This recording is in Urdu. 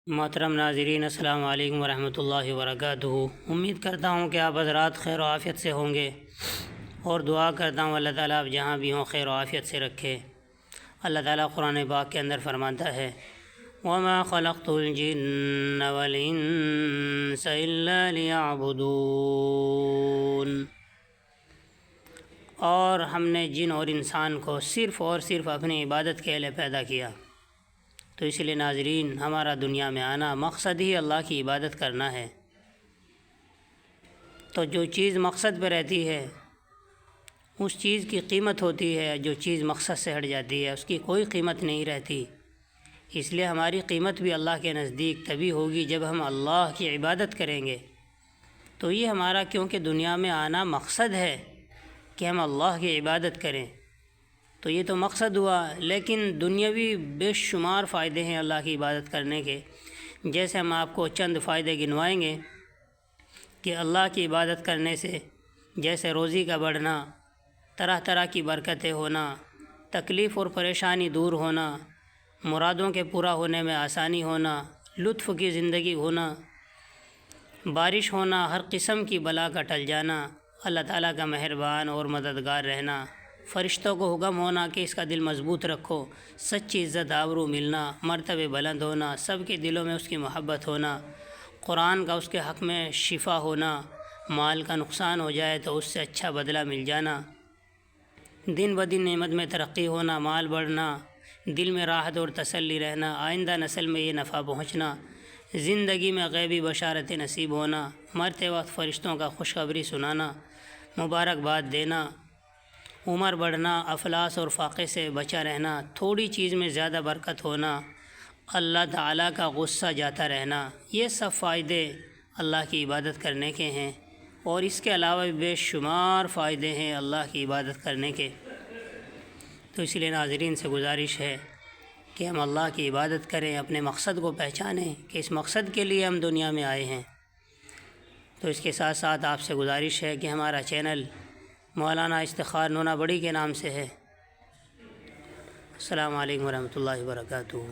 محترم ناظرین، السلام علیکم ورحمۃ اللہ وبرکاتہ۔ امید کرتا ہوں کہ آپ حضرات خیر و عافیت سے ہوں گے، اور دعا کرتا ہوں اللہ تعالیٰ آپ جہاں بھی ہوں خیر و عافیت سے رکھے۔ اللہ تعالیٰ قرآن پاک کے اندر فرماتا ہے وَمَا خَلَقْتُ الْجِنَّ وَالْإِنسَ إِلَّا لِيَعْبُدُونَ، اور ہم نے جن اور انسان کو صرف اور صرف اپنی عبادت کے لیے پیدا کیا۔ تو اس لیے ناظرین، ہمارا دنیا میں آنا مقصد ہی اللہ کی عبادت کرنا ہے۔ تو جو چیز مقصد پہ رہتی ہے اس چیز کی قیمت ہوتی ہے، جو چیز مقصد سے ہٹ جاتی ہے اس کی کوئی قیمت نہیں رہتی۔ اس لیے ہماری قیمت بھی اللہ کے نزدیک تبھی ہوگی جب ہم اللہ کی عبادت کریں گے۔ تو یہ ہمارا کیونکہ دنیا میں آنا مقصد ہے کہ ہم اللہ کی عبادت کریں، تو یہ تو مقصد ہوا، لیکن دنیاوی بے شمار فائدے ہیں اللہ کی عبادت کرنے کے۔ جیسے ہم آپ کو چند فائدے گنوائیں گے کہ اللہ کی عبادت کرنے سے جیسے روزی کا بڑھنا، طرح طرح کی برکتیں ہونا، تکلیف اور پریشانی دور ہونا، مرادوں کے پورا ہونے میں آسانی ہونا، لطف کی زندگی ہونا، بارش ہونا، ہر قسم کی بلا کا ٹل جانا، اللہ تعالیٰ کا مہربان اور مددگار رہنا، فرشتوں کو حکم ہونا کہ اس کا دل مضبوط رکھو، سچی عزت آبرو ملنا، مرتبے بلند ہونا، سب کے دلوں میں اس کی محبت ہونا، قرآن کا اس کے حق میں شفا ہونا، مال کا نقصان ہو جائے تو اس سے اچھا بدلہ مل جانا، دن بدن نعمت میں ترقی ہونا، مال بڑھنا، دل میں راحت اور تسلی رہنا، آئندہ نسل میں یہ نفع پہنچنا، زندگی میں غیبی بشارت نصیب ہونا، مرتے وقت فرشتوں کا خوشخبری سنانا، مبارکباد دینا، عمر بڑھنا، افلاس اور فاقے سے بچا رہنا، تھوڑی چیز میں زیادہ برکت ہونا، اللہ تعالیٰ کا غصہ جاتا رہنا، یہ سب فائدے اللہ کی عبادت کرنے کے ہیں۔ اور اس کے علاوہ بھی بے شمار فائدے ہیں اللہ کی عبادت کرنے کے۔ تو اس لیے ناظرین سے گزارش ہے کہ ہم اللہ کی عبادت کریں، اپنے مقصد کو پہچانیں کہ اس مقصد کے لیے ہم دنیا میں آئے ہیں۔ تو اس کے ساتھ ساتھ آپ سے گزارش ہے کہ ہمارا چینل مولانا افتخار نونا بڑی کے نام سے ہے۔ السلام علیکم ورحمۃ اللہ وبرکاتہ۔